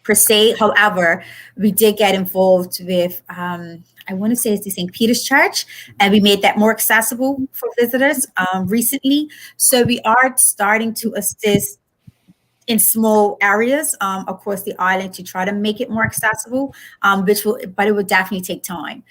per se. However, we did get involved with, I want to say it's the St. Peter's Church, and we made that more accessible for visitors recently. So we are starting to assist in small areas across the island to try to make it more accessible, but it will definitely take time.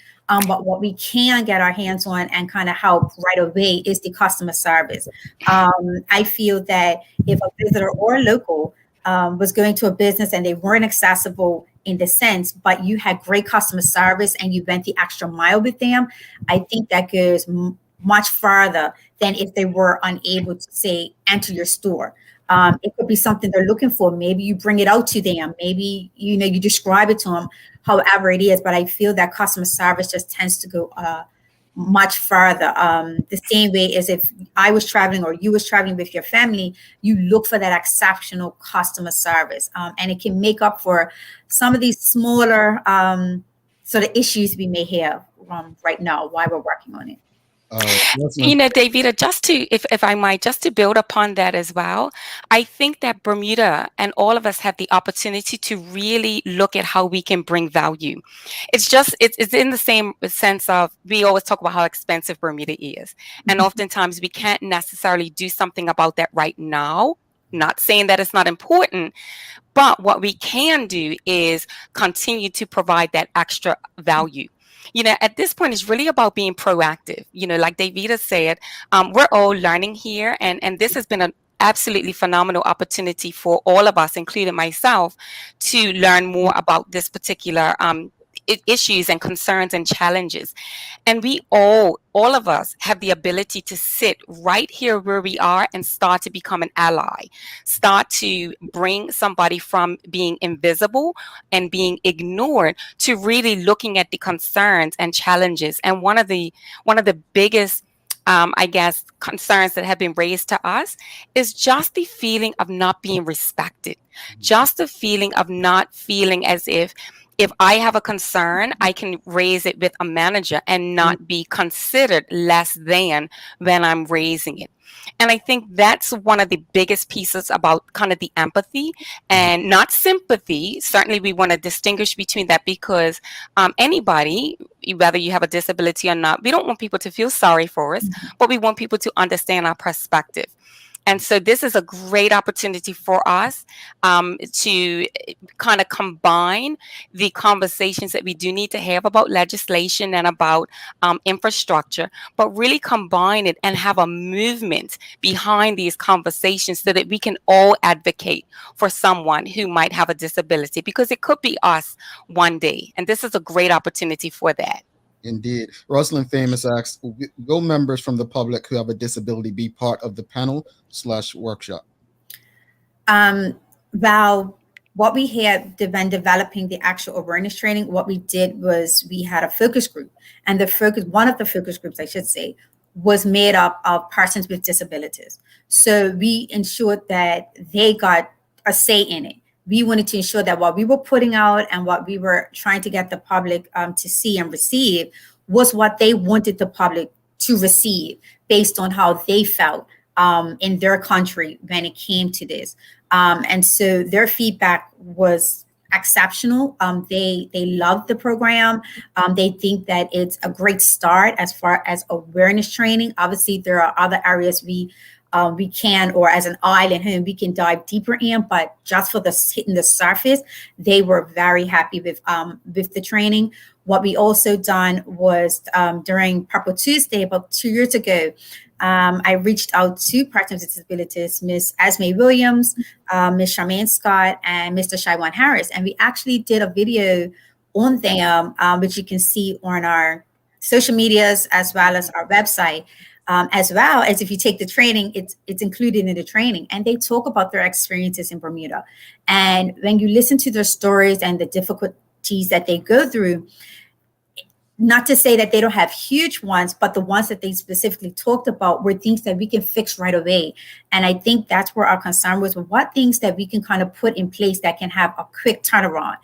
But what we can get our hands on and kind of help right away is the customer service. I feel that if a visitor or a local was going to a business and they weren't accessible in the sense, but you had great customer service and you went the extra mile with them, I think that goes much farther than if they were unable to, say, enter your store. It could be something they're looking for. Maybe you bring it out to them. Maybe, you describe it to them, however it is. But I feel that customer service just tends to go much further. The same way as if I was traveling or you was traveling with your family, you look for that exceptional customer service. And it can make up for some of these smaller sort of issues we may have right now while we're working on it. Davida, just to, if I might, just to build upon that as well, I think that Bermuda and all of us have the opportunity to really look at how we can bring value. It's in the same sense of, we always talk about how expensive Bermuda is. And oftentimes we can't necessarily do something about that right now. Not saying that it's not important, but what we can do is continue to provide that extra value. At this point, it's really about being proactive. Like Davida said, we're all learning here, and this has been an absolutely phenomenal opportunity for all of us, including myself, to learn more about this particular issues and concerns and challenges. And we all of us have the ability to sit right here where we are and start to become an ally, start to bring somebody from being invisible and being ignored to really looking at the concerns and challenges. And one of the biggest I guess, concerns that have been raised to us is just the feeling of not being respected, just the feeling of not feeling as if if I have a concern, I can raise it with a manager and not be considered less than when I'm raising it. And I think that's one of the biggest pieces about kind of the empathy and not sympathy. Certainly, we want to distinguish between that, because anybody, whether you have a disability or not, we don't want people to feel sorry for us, but we want people to understand our perspective. And so this is a great opportunity for us to kind of combine the conversations that we do need to have about legislation and about infrastructure, but really combine it and have a movement behind these conversations so that we can all advocate for someone who might have a disability, because it could be us one day. And this is a great opportunity for that. Indeed. Rosalind Famous asks, will members from the public who have a disability be part of the panel/workshop? Well, what we had when developing the actual awareness training, what we did was we had a focus group, and one of the focus groups, I should say, was made up of persons with disabilities. So we ensured that they got a say in it. We wanted to ensure that what we were putting out and what we were trying to get the public to see and receive was what they wanted the public to receive based on how they felt in their country when it came to this. And so their feedback was exceptional. They love the program. They think that it's a great start as far as awareness training. Obviously, there are other areas we can, or as an island home, we can dive deeper in, but just for hitting the surface, they were very happy with the training. What we also done was during Purple Tuesday about 2 years ago, I reached out to persons with disabilities, Ms. Esme Williams, Ms. Charmaine Scott, and Mr. Shaiwan Harris. And we actually did a video on them, which you can see on our social medias as well as our website. As well as if you take the training, it's included in the training. And they talk about their experiences in Bermuda. And when you listen to their stories and the difficulties that they go through, not to say that they don't have huge ones, but the ones that they specifically talked about were things that we can fix right away. And I think that's where our concern was, what things that we can kind of put in place that can have a quick turnaround.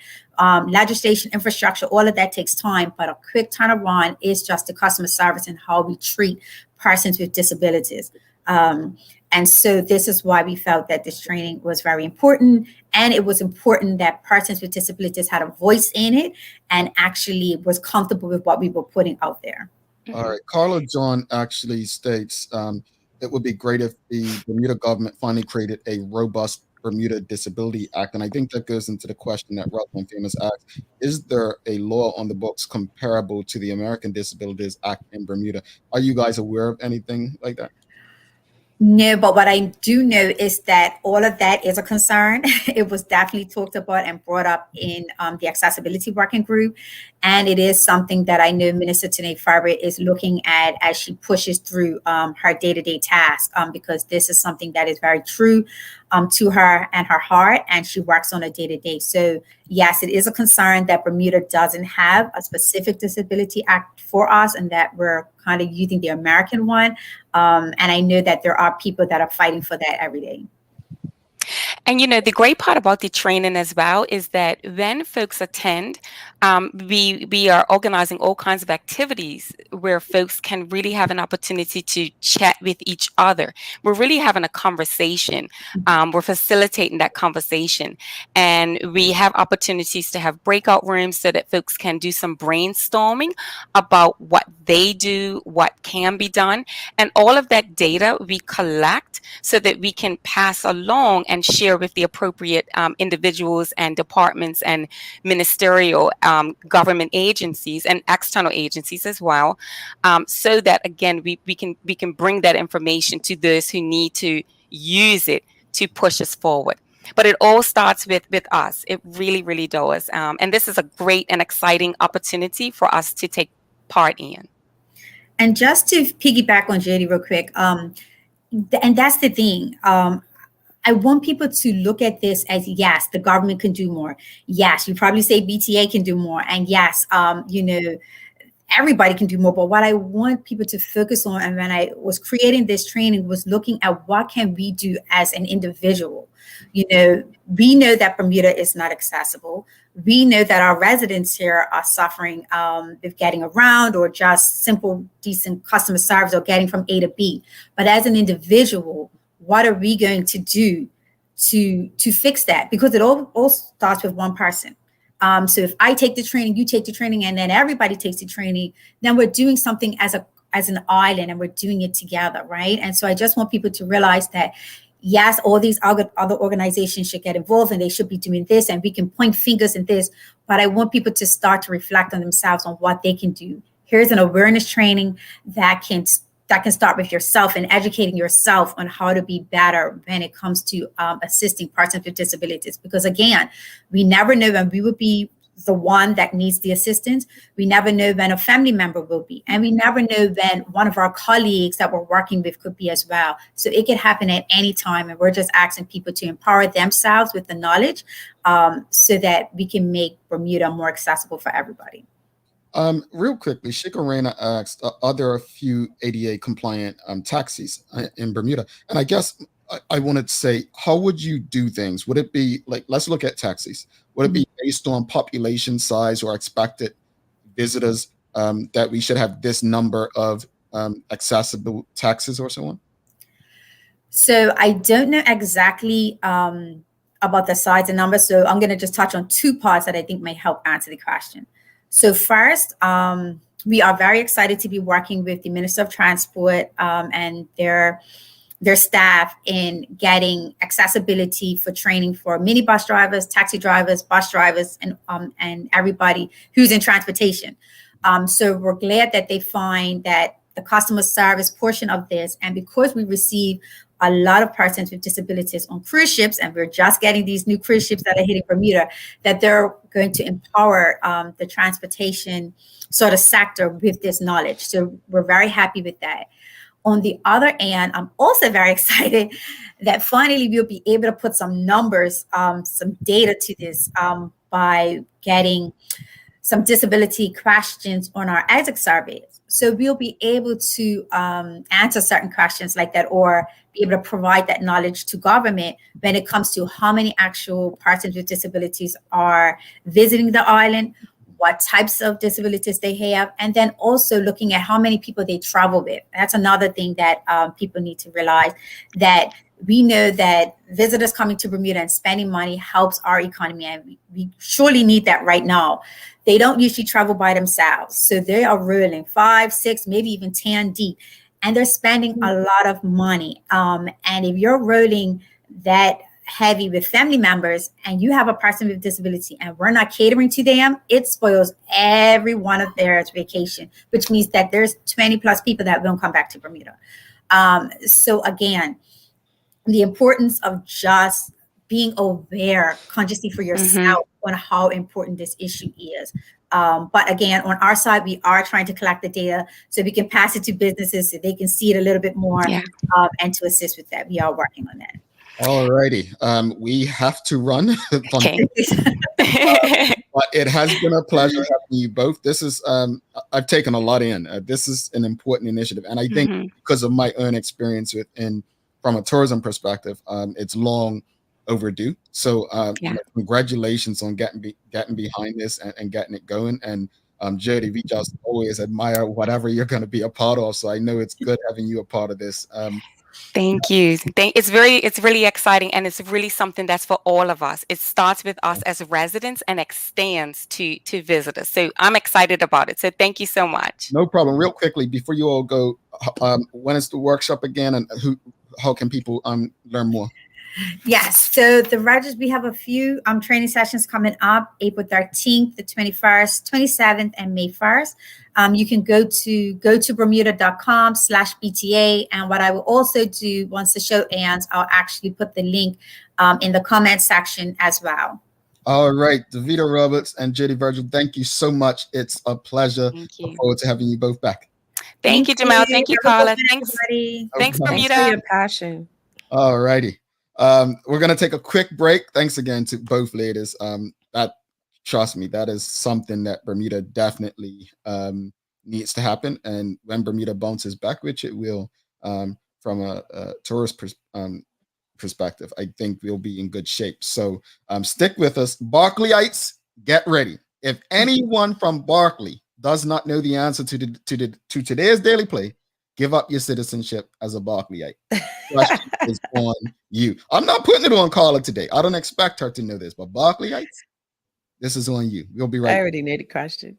Legislation, infrastructure, all of that takes time, but a quick turnaround is just the customer service and how we treat persons with disabilities. And so this is why we felt that this training was very important. And it was important that persons with disabilities had a voice in it and actually was comfortable with what we were putting out there. All right. Carla John actually states it would be great if the Bermuda government finally created a robust Bermuda Disability Act. And I think that goes into the question that Rosalind Famous asked. Is there a law on the books comparable to the American Disabilities Act in Bermuda? Are you guys aware of anything like that? No, but what I do know is that all of that is a concern. It was definitely talked about and brought up in the accessibility working group. And it is something that I know Minister Tanae Farber is looking at as she pushes through her day-to-day tasks, because this is something that is very true to her and her heart, and she works on a day-to-day. So yes, it is a concern that Bermuda doesn't have a specific disability act for us and that we're kind of using the American one. And I know that there are people that are fighting for that every day. And, the great part about the training as well is that when folks attend, we are organizing all kinds of activities where folks can really have an opportunity to chat with each other. We're really having a conversation. We're facilitating that conversation. And we have opportunities to have breakout rooms so that folks can do some brainstorming about what they do, what can be done. And all of that data we collect so that we can pass along and share with the appropriate individuals and departments and ministerial government agencies and external agencies as well, so that again we can bring that information to those who need to use it to push us forward. But it all starts with us. It really, really does. And this is a great and exciting opportunity for us to take part in. And just to piggyback on Jody real quick, and that's the thing. I want people to look at this as, yes, the government can do more. Yes, you probably say BTA can do more. And yes, everybody can do more. But what I want people to focus on, and when I was creating this training, was looking at what can we do as an individual. You know, we know that Bermuda is not accessible. We know that our residents here are suffering with getting around, or just simple, decent customer service, or getting from A to B. But as an individual, what are we going to do to fix that? Because it all starts with one person. So if I take the training, you take the training, and then everybody takes the training, then we're doing something as an island, and we're doing it together, right? And so I just want people to realize that, yes, all these other organizations should get involved, and they should be doing this, and we can point fingers at this, but I want people to start to reflect on themselves, on what they can do. Here's an awareness training that can start with yourself, and educating yourself on how to be better when it comes to assisting persons with disabilities. Because again, we never know when we will be the one that needs the assistance. We never know when a family member will be. And we never know when one of our colleagues that we're working with could be as well. So it could happen at any time. And we're just asking people to empower themselves with the knowledge so that we can make Bermuda more accessible for everybody. Real quickly, Shikarena asked, are there a few ADA compliant taxis in Bermuda? And I guess I wanted to say, how would you do things? Would it be like, let's look at taxis. Would it be based on population size or expected visitors, that we should have this number of accessible taxis or so on? So I don't know exactly about the size and number. So I'm going to just touch on two parts that I think may help answer the question. So first, we are very excited to be working with the Minister of Transport and their staff in getting accessibility for training for minibus drivers, taxi drivers, bus drivers, and everybody who's in transportation. So we're glad that they find that the customer service portion of this, and because we receive a lot of persons with disabilities on cruise ships, and we're just getting these new cruise ships that are hitting Bermuda, that they're going to empower the transportation sort of sector with this knowledge. So we're very happy with that. On the other hand, I'm also very excited that finally we'll be able to put some numbers, some data to this by getting some disability questions on our exit surveys. So we'll be able to answer certain questions like that, or be able to provide that knowledge to government when it comes to how many actual persons with disabilities are visiting the island, what types of disabilities they have, and then also looking at how many people they travel with. That's another thing that people need to realize, that we know that visitors coming to Bermuda and spending money helps our economy, and we surely need that right now. They don't usually travel by themselves. So they are rolling 5, 6, maybe even 10 deep, and they're spending a lot of money. And if you're rolling that heavy with family members and you have a person with disability and we're not catering to them, it spoils every one of their vacation, which means that there's 20 plus people that won't come back to Bermuda. So again, the importance of just being aware consciously for yourself on how important this issue is. But again, on our side, we are trying to collect the data so we can pass it to businesses so they can see it a little bit more, and to assist with that. We are working on that. All righty. We have to run. Okay. But it has been a pleasure having you both. This is, I've taken a lot in. This is an important initiative. And I think because of my own experience from a tourism perspective, it's long overdue. So congratulations on getting behind this and getting it going. And Jody, we just always admire whatever you're going to be a part of. So I know it's good having you a part of this. Thank you. It's really exciting, and it's really something that's for all of us. It starts with us as residents and extends to visitors. So I'm excited about it. So thank you so much. No problem. Real quickly, before you all go, when is the workshop again, and how can people learn more? Yes, so we have a few training sessions coming up, April 13th, the 21st, 27th, and May 1st. You can go to bermuda.com/BTA. And what I will also do once the show ends, I'll actually put the link in the comment section as well. All right, Davida Roberts and Judy Virgil, thank you so much. It's a pleasure. Thank you. Look forward to having you both back. Thank you, Jamal. Thank you, Carla. Thanks, Thanks Bermuda. for your passion. All righty. We're going to take a quick break. Thanks again to both ladies. Trust me, that is something that Bermuda definitely needs to happen. And when Bermuda bounces back, which it will, from a tourist perspective, I think we'll be in good shape. So stick with us. Barclayites, get ready. If anyone from Barclay does not know the answer to today's daily play, give up your citizenship as a Barclayite. Question is on you. I'm not putting it on Carla today. I don't expect her to know this, but Barclayites, this is on you. We'll be right back. I already know the question.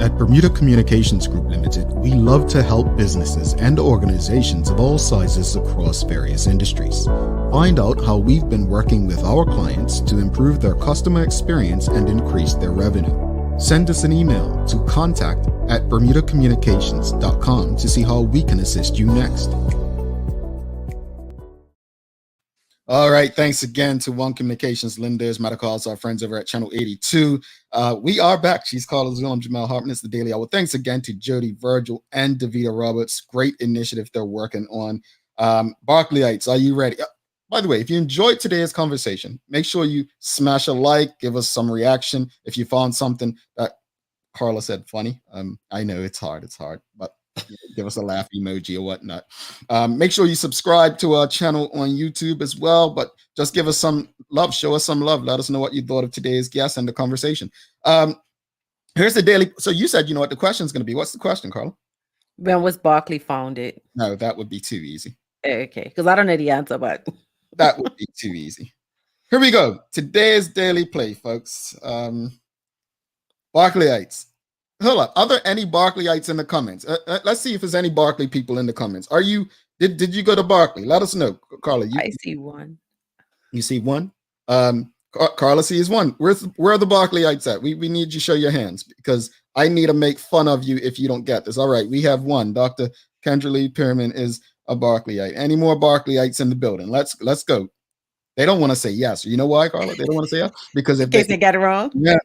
At Bermuda Communications Group Limited, we love to help businesses and organizations of all sizes across various industries. Find out how we've been working with our clients to improve their customer experience and increase their revenue. Send us an email to contact@bermudacommunications.com to see how we can assist you next. All right. Thanks again to One Communications, Linda's Medicals, our friends over at Channel 82. We are back. She's Carla Zul. I'm Jamal Hartman. It's the Daily Hour. Thanks again to Jody Virgil and Davida Roberts. Great initiative they're working on. Barclayites, are you ready? By the way, if you enjoyed today's conversation, make sure you smash a like, give us some reaction. If you found something that Carla said funny, I know it's hard, but give us a laugh emoji or whatnot. Make sure you subscribe to our channel on YouTube as well, but just give us some love, show us some love. Let us know what you thought of today's guest and the conversation. Here's the daily. So you said, you know what the question is going to be. What's the question, Carla? When was Barclay founded? No, that would be too easy. Okay, because I don't know the answer, but that would be too easy. Here we go. Today's daily play, folks. Barclayites. Hold up. Are there any Barclayites in the comments? Let's see if there's any Barclay people in the comments. Are you? Did you go to Barclay? Let us know, Carla. I see one. You see one? Carla sees one. Where are the Barclayites at? We need you to show your hands because I need to make fun of you if you don't get this. All right, we have one. Dr. Kendra Lee Pierman is a Barclayite. Any more Barclayites in the building? Let's go. They don't want to say yes. You know why, Carla? They don't want to say yes because if they get it wrong. Yeah.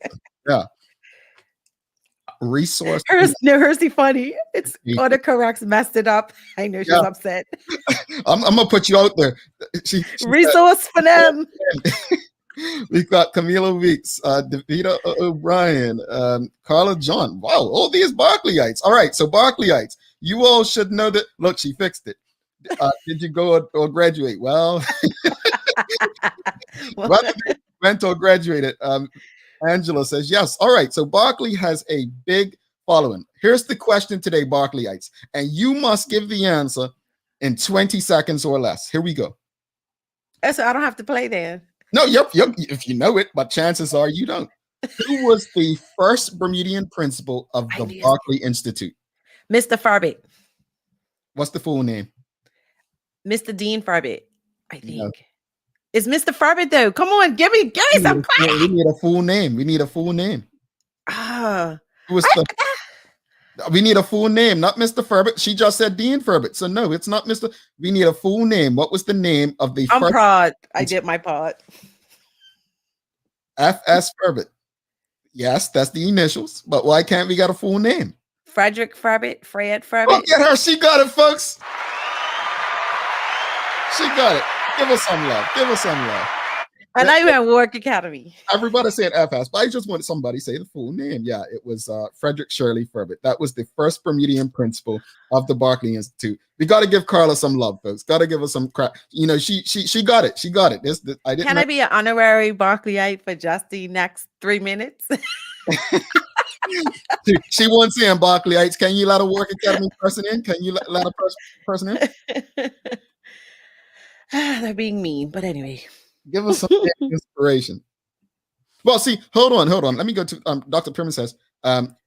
Resource. Hers the funny. It's autocorrects messed it up. I know she's upset. I'm gonna put you out there. She resource for them. We've got Camila Weeks, Davida O'Brien, Carla John. Wow, all these Barclayites. All right, so Barclayites, you all should know that. Look, she fixed it. Did you go or graduate? Well, went or graduated. Angela says yes. All right. So Barclay has a big following. Here's the question today, Barclayites, and you must give the answer in 20 seconds or less. Here we go. So I don't have to play then. No, yep. If you know it, but chances are you don't. Who was the first Bermudian principal of the Barclay Institute? Mr. Farbit. What's the full name? Mr. Dean Farbit, I think. No. It's Mr. Farbit, though. Come on, give me some credit. We need a full name. We need a full name. We need a full name, not Mr. Farbit. She just said Dean Farbit. So no, it's not Mr. We need a full name. What was the name of the I'm proud. I did my part. F.S. Farbit. Yes, that's the initials. But why can't we get a full name? Frederick Farbit. Fred Farbit. Look at her. She got it, folks. She got it. Give us some love. Give us some love. And I went Work Academy. Everybody said FS, but I just wanted somebody to say the full name. Yeah, it was Frederick Shirley Farbit. That was the first Bermudian principal of the Barclay Institute. We got to give Carla some love, folks. Got to give her some crap. You know, she got it. She got it. Can I be an honorary Barclayite for just the next 3 minutes? She won't say in Barclayites. Can you let a Work Academy person in? Can you let a person in? They're being mean, but anyway. Give us some inspiration. Well, see, hold on. Let me go to Dr. Pierman says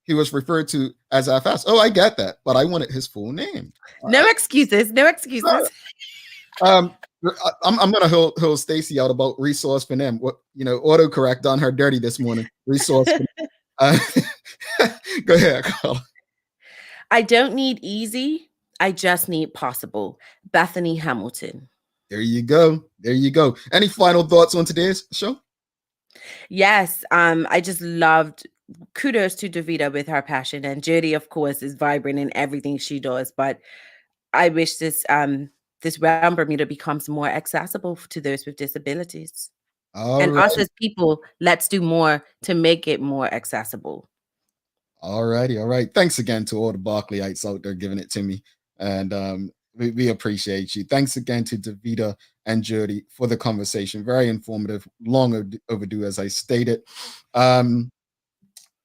he was referred to as FS. Oh, I get that, but I wanted his full name. No excuses. I'm gonna hold Stacy out about resource for them. What autocorrect done her dirty this morning. Resource. Go ahead, Carla. I don't need easy. I just need possible. Bethany Hamilton. There you go. There you go. Any final thoughts on today's show? Yes. I just loved. Kudos to Davida with her passion, and Jody, of course, is vibrant in everything she does. But I wish this round Bermuda becomes more accessible to those with disabilities. And us as people, let's do more to make it more accessible. All righty. All right. Thanks again to all the Barclayites out there giving it to me. And we appreciate you. Thanks again to Davida and Jody for the conversation. Very informative, long overdue, as I stated.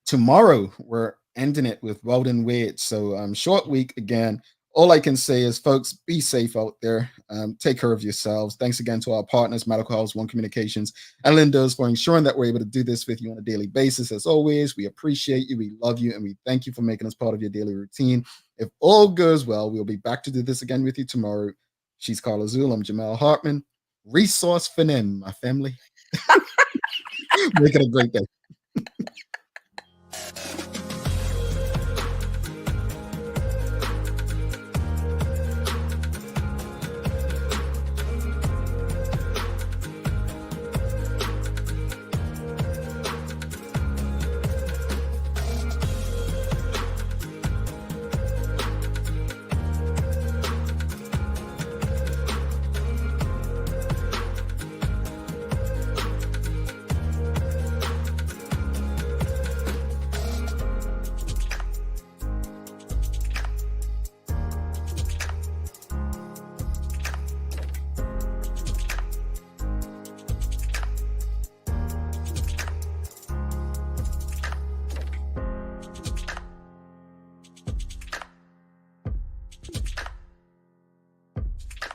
Tomorrow, we're ending it with Weldon Wade. So short week again. All I can say is, folks, be safe out there. Take care of yourselves. Thanks again to our partners, Medical House, One Communications, and Linda's, for ensuring that we're able to do this with you on a daily basis. As always, we appreciate you, we love you, and we thank you for making us part of your daily routine. If all goes well, we'll be back to do this again with you tomorrow. She's Carla Zul. I'm Jamal Hartman. Resource for them, my family. Make it a great day.